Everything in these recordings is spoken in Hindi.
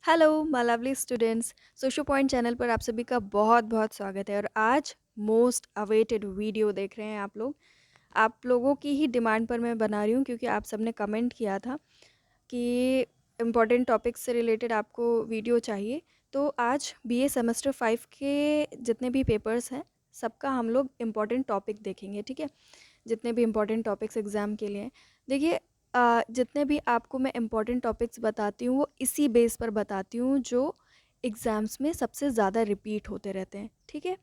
Hello my lovely students. Socio point channel पर आप सभी का बहुत बहुत स्वागत है और आज मोस्ट अवेटेड वीडियो देख रहे हैं आप लोग। आप लोगों की ही डिमांड पर मैं बना रही हूँ क्योंकि आप सबने कमेंट किया था कि इम्पॉर्टेंट टॉपिक्स से रिलेटेड आपको वीडियो चाहिए। तो आज बीए सेमेस्टर 5 के जितने भी पेपर्स हैं सबका हम लोग इम्पॉर्टेंट टॉपिक देखेंगे, ठीक है। जितने भी इम्पॉर्टेंट टॉपिक्स एग्ज़ाम के लिए हैं। देखिए, जितने भी आपको मैं इम्पॉर्टेंट टॉपिक्स बताती हूँ वो इसी बेस पर बताती हूँ जो एग्ज़ाम्स में सबसे ज़्यादा रिपीट होते रहते हैं, ठीक है।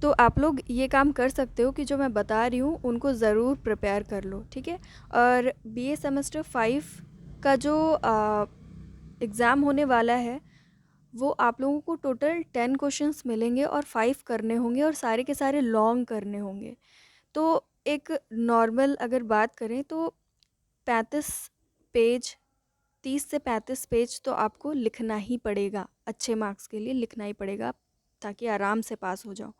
तो आप लोग ये काम कर सकते हो कि जो मैं बता रही हूँ उनको ज़रूर प्रिपेयर कर लो, ठीक है। और बीए सेमेस्टर 5 का जो एग्ज़ाम होने वाला है वो आप लोगों को टोटल 10 क्वेश्चंस मिलेंगे और 5 करने होंगे और सारे के सारे लॉन्ग करने होंगे। तो एक नॉर्मल अगर बात करें तो 35 पेज, 30 से 35 पेज तो आपको लिखना ही पड़ेगा, अच्छे मार्क्स के लिए लिखना ही पड़ेगा ताकि आराम से पास हो जाओ।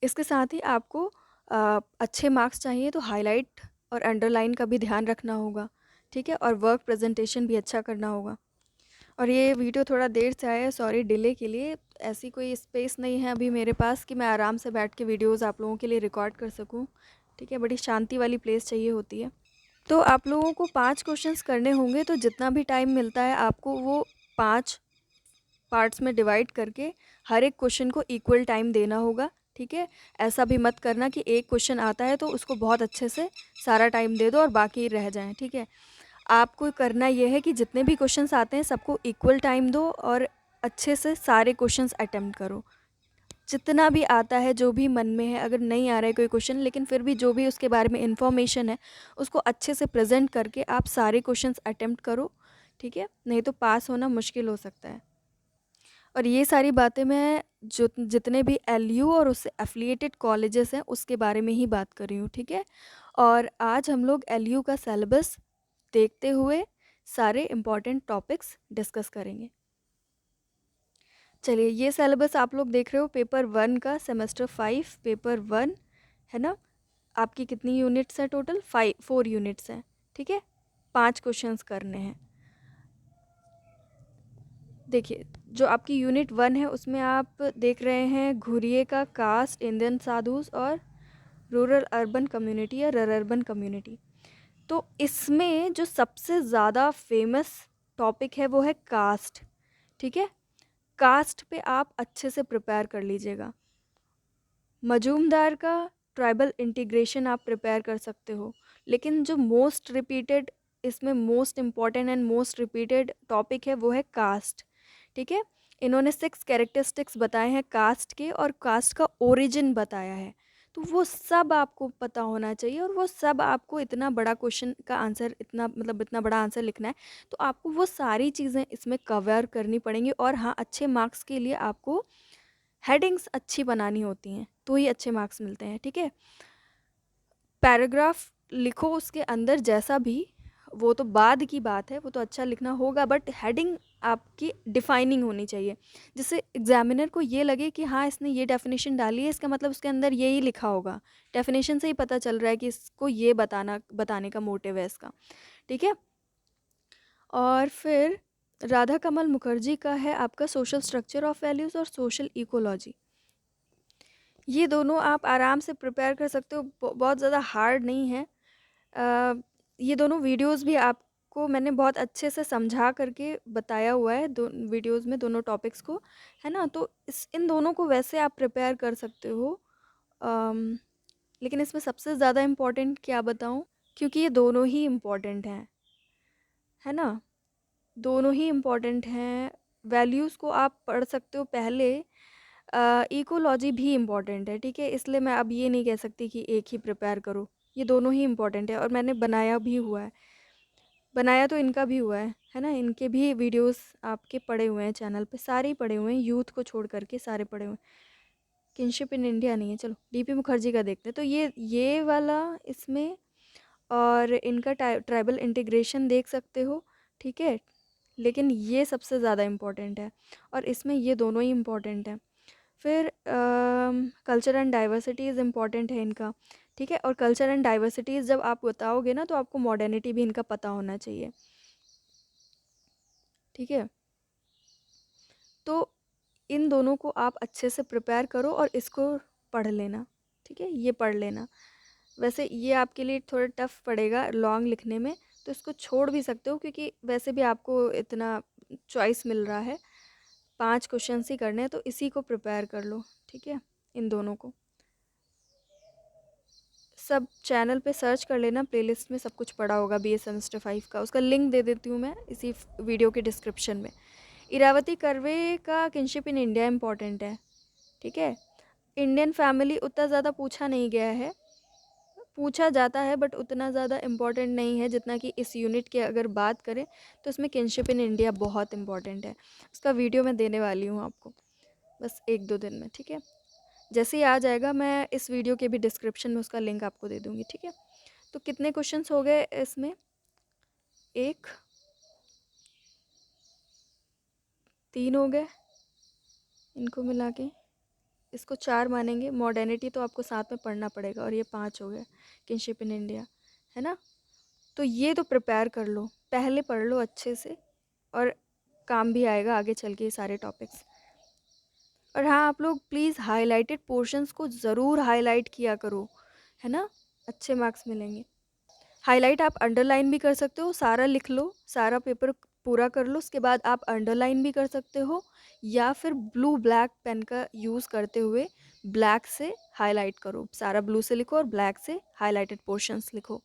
इसके साथ ही आपको अच्छे मार्क्स चाहिए तो हाईलाइट और अंडरलाइन का भी ध्यान रखना होगा, ठीक है। और वर्क प्रेजेंटेशन भी अच्छा करना होगा। और ये वीडियो थोड़ा देर से आया है, सॉरी डिले के लिए। ऐसी कोई स्पेस नहीं है अभी मेरे पास कि मैं आराम से बैठ के वीडियोज़ आप लोगों के लिए रिकॉर्ड कर सकूं, ठीक है। बड़ी शांति वाली प्लेस चाहिए होती है। तो आप लोगों को 5 क्वेश्चंस करने होंगे तो जितना भी टाइम मिलता है आपको वो 5 पार्ट्स में डिवाइड करके हर एक क्वेश्चन को इक्वल टाइम देना होगा, ठीक है। ऐसा भी मत करना कि एक क्वेश्चन आता है तो उसको बहुत अच्छे से सारा टाइम दे दो और बाकी रह जाएं, ठीक है। आपको करना ये है कि जितने भी क्वेश्चंस आते हैं सबको इक्वल टाइम दो और अच्छे से सारे क्वेश्चंस अटेम्प्ट करो। जितना भी आता है, जो भी मन में है, अगर नहीं आ रहा है कोई क्वेश्चन लेकिन फिर भी जो भी उसके बारे में इंफॉर्मेशन है उसको अच्छे से प्रेजेंट करके आप सारे क्वेश्चंस अटेम्प्ट करो, ठीक है। नहीं तो पास होना मुश्किल हो सकता है। और ये सारी बातें मैं जो जितने भी एलयू और उससे एफिलिएटेड कॉलेजेस हैं उसके बारे में ही बात कर रही हूँ, ठीक है। और आज हम लोग एलयू का सिलेबस देखते हुए सारे इम्पॉर्टेंट टॉपिक्स डिस्कस करेंगे। चलिए, ये सिलेबस आप लोग देख रहे हो पेपर 1 का, सेमेस्टर 5 पेपर 1 है ना। आपकी कितनी यूनिट्स हैं टोटल? 4 यूनिट्स हैं, ठीक है। 5 क्वेश्चंस करने हैं। देखिए, जो आपकी यूनिट 1 है उसमें आप देख रहे हैं घुरिए का कास्ट, इंडियन साधुस और रूरल अर्बन कम्युनिटी या रर अर्बन कम्युनिटी। तो इसमें जो सबसे ज़्यादा फेमस टॉपिक है वो है कास्ट, ठीक है। कास्ट पे आप अच्छे से प्रिपेयर कर लीजिएगा। मजूमदार का ट्राइबल इंटीग्रेशन आप प्रिपेयर कर सकते हो, लेकिन जो मोस्ट रिपीटेड, इसमें most important and most repeated topic है वो है कास्ट, ठीक है। इन्होंने 6 कैरेक्टरिस्टिक्स बताए हैं कास्ट के और कास्ट का ओरिजिन बताया है। तो वो सब आपको पता होना चाहिए और वो सब आपको, इतना बड़ा क्वेश्चन का आंसर, इतना मतलब इतना बड़ा आंसर लिखना है तो आपको वो सारी चीज़ें इसमें कवर करनी पड़ेंगी। और हाँ, अच्छे मार्क्स के लिए आपको हेडिंग्स अच्छी बनानी होती हैं तो ही अच्छे मार्क्स मिलते हैं, ठीक है। पैराग्राफ लिखो उसके अंदर जैसा भी, वो तो बाद की बात है, वो तो अच्छा लिखना होगा, बट हेडिंग आपकी डिफाइनिंग होनी चाहिए जिससे एग्जामिनर को ये लगे कि हाँ इसने ये डेफिनेशन डाली है, इसका मतलब उसके अंदर यही लिखा होगा। डेफिनेशन से ही पता चल रहा है कि इसको ये बताने का मोटिव है इसका, ठीक है। और फिर राधा कमल मुखर्जी का है आपका सोशल स्ट्रक्चर ऑफ वैल्यूज़ और सोशल इकोलॉजी। ये दोनों आप आराम से प्रिपेयर कर सकते हो, बहुत ज़्यादा हार्ड नहीं है। ये दोनों वीडियोस भी आपको मैंने बहुत अच्छे से समझा करके बताया हुआ है, दो वीडियोस में दोनों टॉपिक्स को, है ना। तो इन दोनों को वैसे आप प्रिपेयर कर सकते हो। अम, लेकिन इसमें सबसे ज़्यादा इम्पोर्टेंट क्या बताऊँ, क्योंकि ये दोनों ही इम्पोर्टेंट हैं, है ना। दोनों ही इम्पोर्टेंट हैं। वैल्यूज़ को आप पढ़ सकते हो पहले। इकोलॉजी भी इम्पॉर्टेंट है, ठीक है। इसलिए मैं अब ये नहीं कह सकती कि एक ही प्रिपेयर करो, ये दोनों ही इम्पॉर्टेंट है और मैंने बनाया भी हुआ है। बनाया तो इनका भी हुआ है ना। इनके भी वीडियोस आपके पड़े हुए हैं चैनल पे, सारे ही पड़े हुए हैं, यूथ को छोड़ करके सारे पड़े हुए हैं। किनशिप इन इंडिया नहीं है, चलो डीपी मुखर्जी का देखते हैं। तो ये वाला इसमें, और इनका ट्राइबल इंटीग्रेशन देख सकते हो, ठीक है। लेकिन ये सबसे ज़्यादा इम्पोर्टेंट है और इसमें ये दोनों ही इम्पोर्टेंट हैं। फिर कल्चर एंड डाइवर्सिटीज़ इम्पॉर्टेंट है इनका, ठीक है। और कल्चर एंड डाइवर्सिटीज़ जब आप बताओगे ना तो आपको मॉडर्निटी भी इनका पता होना चाहिए। ठीक है? तो इन दोनों को आप अच्छे से प्रिपेयर करो और इसको पढ़ लेना, ठीक है? ये पढ़ लेना। वैसे ये आपके लिए थोड़ा टफ पड़ेगा लॉन्ग लिखने में, तो इसको छोड़ भी सकते हो क्योंकि वैसे भी आपको इतना चॉइस मिल रहा है, 5 क्वेश्चंस ही करने हैं, तो इसी को प्रिपेयर कर लो, ठीक है? इन दोनों को। सब चैनल पे सर्च कर लेना, प्लेलिस्ट में सब कुछ पड़ा होगा बीए सेमेस्टर 5 का, उसका लिंक दे देती हूँ मैं इसी वीडियो के डिस्क्रिप्शन में। इरावती कर्वे का किनशिप इन इंडिया इम्पॉर्टेंट है, ठीक है? इंडियन फैमिली उतना ज़्यादा पूछा नहीं गया है, पूछा जाता है बट उतना ज़्यादा इम्पॉर्टेंट नहीं है जितना कि इस यूनिट की अगर बात करें तो इसमें किनशिप इन इंडिया बहुत इम्पॉर्टेंट है। उसका वीडियो मैं देने वाली हूँ आपको बस 1-2 दिन में, ठीक है? जैसे ही आ जाएगा मैं इस वीडियो के भी डिस्क्रिप्शन में उसका लिंक आपको दे दूँगी, ठीक है? तो कितने क्वेश्चंस हो गए इसमें? 1, 3 हो गए इनको मिला के, इसको 4 मानेंगे। मॉडर्निटी तो आपको साथ में पढ़ना पड़ेगा और ये 5 हो गए किनशिप इन इंडिया, है ना? तो ये तो प्रिपेयर कर लो, पहले पढ़ लो अच्छे से और काम भी आएगा आगे चल के ये सारे टॉपिक्स। और हाँ, आप लोग प्लीज़ हाइलाइटेड पोर्शंस को ज़रूर हाईलाइट किया करो, है ना? अच्छे मार्क्स मिलेंगे। हाइलाइट आप अंडरलाइन भी कर सकते हो, सारा लिख लो, सारा पेपर पूरा कर लो, उसके बाद आप अंडरलाइन भी कर सकते हो या फिर ब्लू ब्लैक पेन का यूज़ करते हुए ब्लैक से हाइलाइट करो। सारा ब्लू से लिखो और ब्लैक से हाइलाइटेड पोर्शंस लिखो,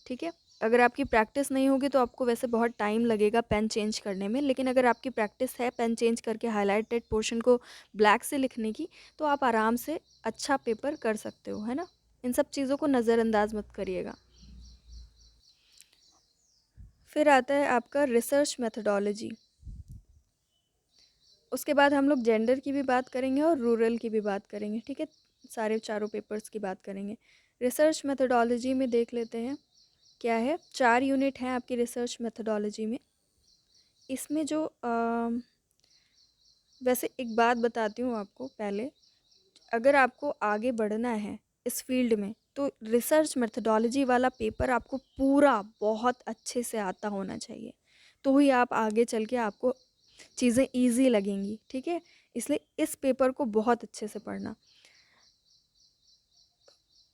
ठीक है? अगर आपकी प्रैक्टिस नहीं होगी तो आपको वैसे बहुत टाइम लगेगा पेन चेंज करने में, लेकिन अगर आपकी प्रैक्टिस है पेन चेंज करके हाइलाइटेड पोर्शन को ब्लैक से लिखने की, तो आप आराम से अच्छा पेपर कर सकते हो, है ना? इन सब चीज़ों को नज़रअंदाज मत करिएगा। फिर आता है आपका रिसर्च मेथडोलॉजी। उसके बाद हम लोग जेंडर की भी बात करेंगे और रूरल की भी बात करेंगे, ठीक है? सारे चारों पेपर्स की बात करेंगे। रिसर्च मेथडोलॉजी में देख लेते हैं क्या है। 4 यूनिट हैं आपकी रिसर्च मेथडोलॉजी में। इसमें जो वैसे एक बात बताती हूँ आपको पहले, अगर आपको आगे बढ़ना है इस फील्ड में तो रिसर्च मेथडोलॉजी वाला पेपर आपको पूरा बहुत अच्छे से आता होना चाहिए, तो ही आप आगे चल के आपको चीज़ें ईजी लगेंगी, ठीक है? इसलिए इस पेपर को बहुत अच्छे से पढ़ना।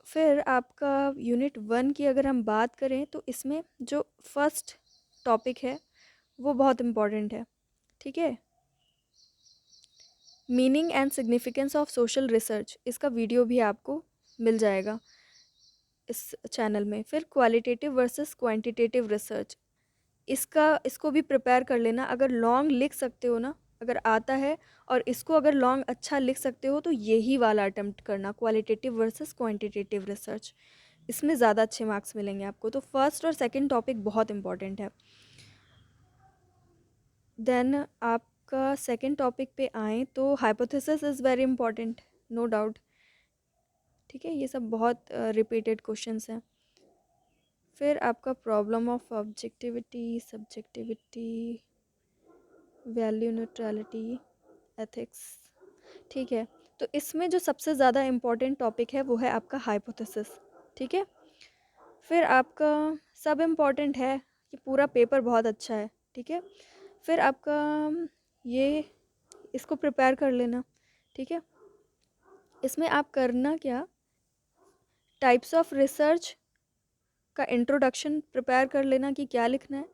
फिर आपका यूनिट 1 की अगर हम बात करें तो इसमें जो फर्स्ट टॉपिक है वो बहुत इम्पॉर्टेंट है, ठीक है? Meaning and significance of social research, इसका वीडियो भी आपको मिल जाएगा इस चैनल में। फिर क्वालिटेटिव वर्सेस क्वांटिटेटिव रिसर्च, इसको भी प्रिपेयर कर लेना। अगर लॉन्ग लिख सकते हो ना, अगर आता है और इसको अगर लॉन्ग अच्छा लिख सकते हो तो यही वाला अटेम्प्ट करना, क्वालिटेटिव वर्सेस क्वांटिटेटिव रिसर्च। इसमें ज़्यादा अच्छे मार्क्स मिलेंगे आपको। तो फर्स्ट और सेकंड टॉपिक बहुत इंपॉर्टेंट है। देन आपका सेकंड टॉपिक पे आएँ तो hypothesis is very important, no doubt, ठीक है? ये सब बहुत रिपीटेड क्वेश्चंस हैं। फिर आपका problem of objectivity, subjectivity, value neutrality, ethics, ठीक है? तो इसमें जो सबसे ज़्यादा इम्पोर्टेंट टॉपिक है वो है आपका हाइपोथेसिस, ठीक है? फिर आपका सब इम्पोर्टेंट है, ये पूरा पेपर बहुत अच्छा है, ठीक है? फिर आपका ये इसको प्रिपेयर कर लेना, ठीक है? इसमें आप करना क्या, टाइप्स ऑफ रिसर्च का इंट्रोडक्शन प्रिपेयर कर लेना कि क्या लिखना है।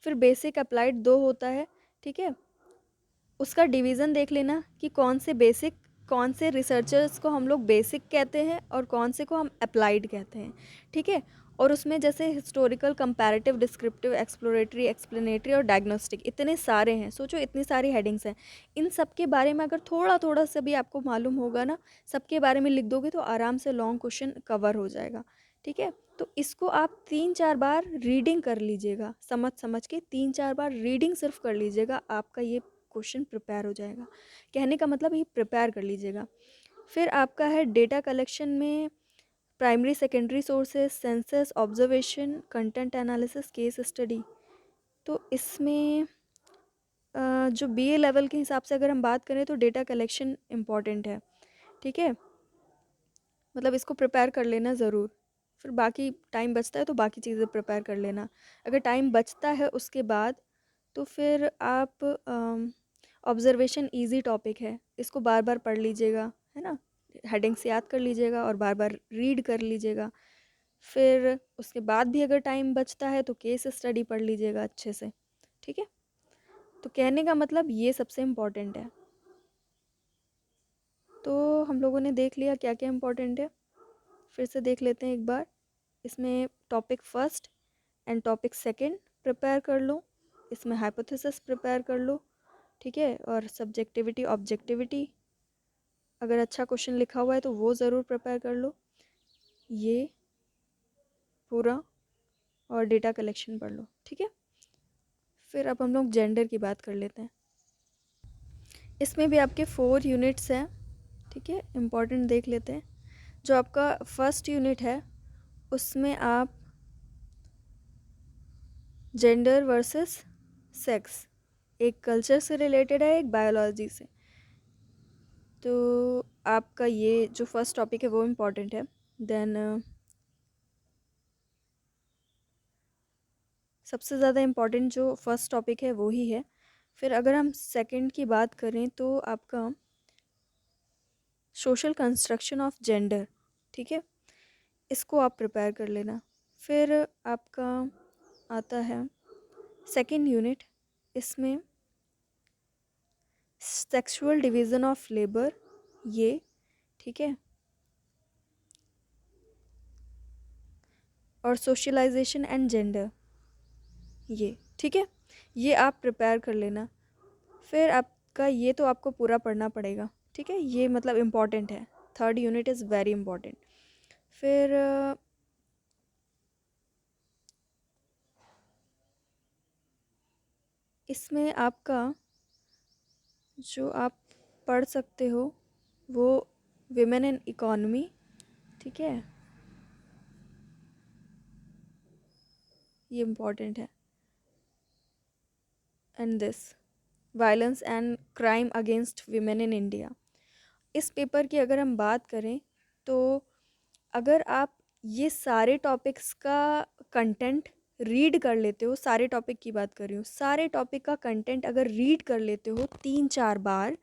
फिर बेसिक अप्लाइड 2 होता है, ठीक है? उसका डिवीज़न देख लेना कि कौन से रिसर्चर्स को हम लोग बेसिक कहते हैं और कौन से को हम अप्लाइड कहते हैं, ठीक है? और उसमें जैसे historical, comparative, descriptive, exploratory, explanatory और डायग्नोस्टिक, इतने सारे हैं। सोचो इतनी सारी हेडिंग्स हैं। इन सब के बारे में अगर थोड़ा-थोड़ा सा भी आपको मालूम होगा ना, सबके बारे में लिख दोगे तो आराम से लॉन्ग क्वेश्चन कवर हो जाएगा, ठीक है? तो इसको आप 3-4 बार रीडिंग कर लीजिएगा, समझ के 3-4 बार रीडिंग सिर्फ कर लीजिएगा, आपका ये क्वेश्चन प्रिपेयर हो जाएगा। कहने का मतलब ये प्रिपेयर कर लीजिएगा। फिर आपका है डेटा कलेक्शन में primary secondary sources, census, observation, content analysis, case study. तो इसमें जो बीए लेवल के हिसाब से अगर हम बात करें तो डेटा कलेक्शन इम्पॉर्टेंट है, ठीक है? मतलब इसको प्रिपेयर कर लेना ज़रूर। फिर बाकी टाइम बचता है तो बाकी चीज़ें प्रिपेयर कर लेना। अगर टाइम बचता है उसके बाद तो फिर आप ऑब्जर्वेशन इजी टॉपिक है, इसको बार बार पढ़ लीजिएगा, है ना, हेडिंग्स याद कर लीजिएगा और बार बार रीड कर लीजिएगा। फिर उसके बाद भी अगर टाइम बचता है तो केस स्टडी पढ़ लीजिएगा अच्छे से, ठीक है। तो कहने का मतलब ये सबसे इम्पोर्टेंट है। तो हम लोगों ने देख लिया क्या क्या इम्पोर्टेंट है, फिर से देख लेते हैं एक बार। इसमें topic first and topic second prepare कर लो, इसमें हाइपोथेसिस प्रिपेयर कर लो, ठीक है, और सब्जेक्टिविटी ऑब्जेक्टिविटी अगर अच्छा क्वेश्चन लिखा हुआ है तो वो ज़रूर प्रिपेयर कर लो, ये पूरा, और डेटा कलेक्शन पढ़ लो, ठीक है। फिर अब हम लोग जेंडर की बात कर लेते हैं। इसमें भी आपके 4 यूनिट्स हैं, ठीक है, इम्पॉर्टेंट देख लेते हैं। जो आपका फर्स्ट यूनिट है उसमें आप जेंडर वर्सेस सेक्स, एक कल्चर से रिलेटेड है, एक बायोलॉजी से। तो आपका ये जो फर्स्ट टॉपिक है वो इम्पॉर्टेंट है। देन सबसे ज़्यादा इम्पॉर्टेंट जो फर्स्ट टॉपिक है वो ही है। फिर अगर हम सेकंड की बात करें तो आपका सोशल कंस्ट्रक्शन ऑफ जेंडर, ठीक है, इसको आप प्रिपेयर कर लेना। फिर आपका आता है सेकंड यूनिट, इसमें सेक्सुअल डिवीज़न ऑफ लेबर, ये, ठीक है, और सोशलाइजेशन एंड जेंडर, ये, ठीक है, ये आप प्रिपेयर कर लेना। फिर आपका ये तो आपको पूरा पढ़ना पड़ेगा, ठीक है, ये मतलब इम्पॉर्टेंट है, third unit is very important. फिर इसमें आपका जो आप पढ़ सकते हो वो विमेन इन इकोनॉमी, ठीक है, ये इम्पॉर्टेंट है। And this violence and crime against women in India, इस पेपर की अगर हम बात करें तो अगर आप ये सारे टॉपिक्स का कंटेंट रीड कर लेते हो, सारे टॉपिक की बात कर रही हूँ, सारे टॉपिक का कंटेंट अगर रीड कर लेते हो 3-4 बार,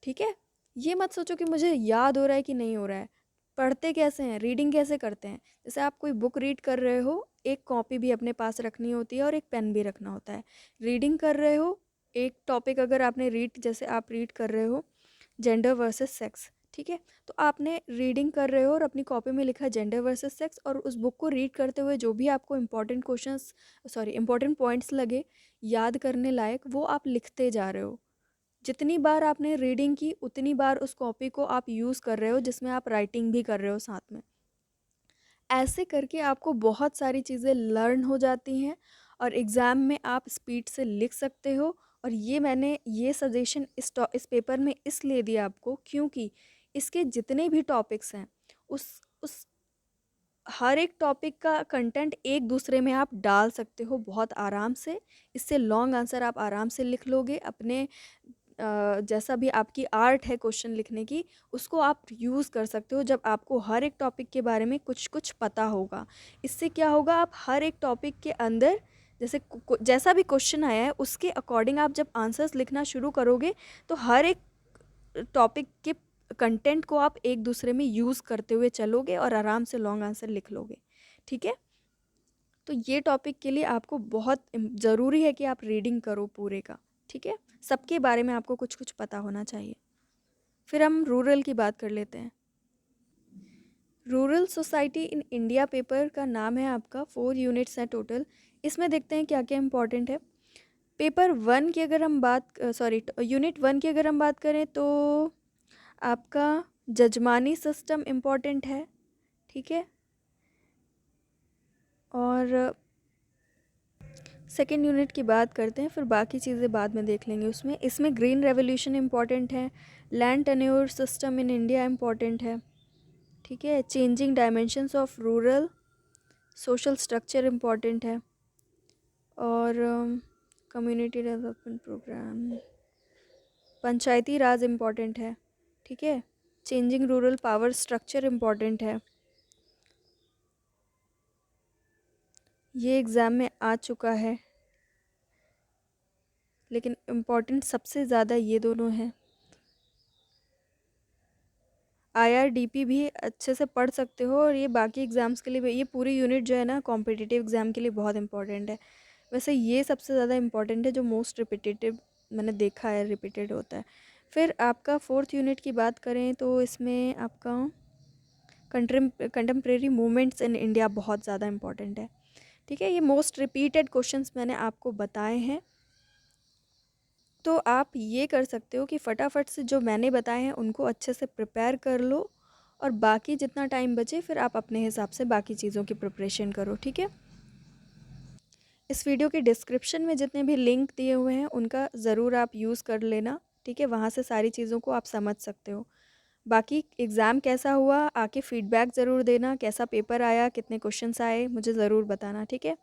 ठीक है, ये मत सोचो कि मुझे याद हो रहा है कि नहीं हो रहा है। पढ़ते कैसे हैं, रीडिंग कैसे करते हैं, जैसे आप कोई बुक रीड कर रहे हो, एक कॉपी भी अपने पास रखनी होती है और एक पेन भी रखना होता है। रीडिंग कर रहे हो, एक टॉपिक अगर आपने रीड, जैसे आप रीड कर रहे हो जेंडर वर्सेस सेक्स, ठीक है, तो आपने रीडिंग कर रहे हो और अपनी कॉपी में लिखा जेंडर वर्सेस सेक्स, और उस बुक को रीड करते हुए जो भी आपको important questions, sorry important points लगे याद करने लायक, वो आप लिखते जा रहे हो। जितनी बार आपने रीडिंग की उतनी बार उस कॉपी को आप यूज़ कर रहे हो, जिसमें आप राइटिंग भी कर रहे हो साथ में। ऐसे करके आपको बहुत सारी चीज़ें लर्न हो जाती हैं और एग्ज़ाम में आप स्पीड से लिख सकते हो। और ये मैंने ये सजेशन इस पेपर में इसलिए दिया आपको क्योंकि इसके जितने भी टॉपिक्स हैं उस हर एक टॉपिक का कंटेंट एक दूसरे में आप डाल सकते हो बहुत आराम से। इससे लॉन्ग आंसर आप आराम से लिख लोगे। अपने जैसा भी आपकी आर्ट है क्वेश्चन लिखने की, उसको आप यूज़ कर सकते हो जब आपको हर एक टॉपिक के बारे में कुछ कुछ पता होगा। इससे क्या होगा, आप हर एक टॉपिक के अंदर जैसा भी क्वेश्चन आया है उसके अकॉर्डिंग आप जब आंसर्स लिखना शुरू करोगे तो हर एक टॉपिक के कंटेंट को आप एक दूसरे में यूज़ करते हुए चलोगे और आराम से लॉन्ग आंसर लिख लोगे, ठीक है। तो ये टॉपिक के लिए आपको बहुत ज़रूरी है कि आप रीडिंग करो पूरे का, ठीक है, सबके बारे में आपको कुछ कुछ पता होना चाहिए। फिर हम रूरल की बात कर लेते हैं। Rural society in India paper का नाम है आपका, 4 यूनिट्स हैं टोटल। इसमें देखते हैं क्या क्या इंपॉर्टेंट है। पेपर 1 की अगर हम बात सॉरी यूनिट 1 की अगर हम बात करें तो आपका जजमानी सिस्टम इम्पॉर्टेंट है, ठीक है, और सेकेंड यूनिट की बात करते हैं, फिर बाकी चीज़ें बाद में देख लेंगे। उसमें इसमें ग्रीन रेवोल्यूशन इम्पॉर्टेंट है, land tenure system in India important है, ठीक है, changing dimensions of rural social structure important है, और कम्युनिटी डेवलपमेंट प्रोग्राम, पंचायती राज इम्पॉर्टेंट है, ठीक है, changing rural power structure important है, ये एग्ज़ाम में आ चुका है। लेकिन इम्पॉर्टेंट सबसे ज़्यादा ये दोनों हैं। IRDP भी अच्छे से पढ़ सकते हो, और ये बाकी एग्ज़ाम्स के लिए भी, ये पूरी यूनिट जो है ना कॉम्पिटिटिव एग्ज़ाम के लिए बहुत इंपॉर्टेंट है। वैसे ये सबसे ज़्यादा इम्पॉर्टेंट है, जो मोस्ट रिपीटेटिव मैंने देखा है, रिपीटेड होता है। फिर आपका फोर्थ यूनिट की बात करें तो इसमें आपका कंटेम्प्रेरी मूवमेंट्स इन इंडिया बहुत ज़्यादा इम्पॉर्टेंट है। ठीक है, ये मोस्ट रिपीटेड क्वेश्चंस मैंने आपको बताए हैं। तो आप ये कर सकते हो कि फटाफट से जो मैंने बताए हैं उनको अच्छे से प्रिपेयर कर लो, और बाकी जितना टाइम बचे फिर आप अपने हिसाब से बाकी चीज़ों की प्रिपरेशन करो। ठीक है, इस वीडियो के डिस्क्रिप्शन में जितने भी लिंक दिए हुए हैं उनका ज़रूर आप यूज़ कर लेना। ठीक है, वहाँ से सारी चीज़ों को आप समझ सकते हो। बाकी एग्ज़ाम कैसा हुआ, आके फीडबैक ज़रूर देना, कैसा पेपर आया, कितने क्वेश्चंस आए, मुझे ज़रूर बताना। ठीक है,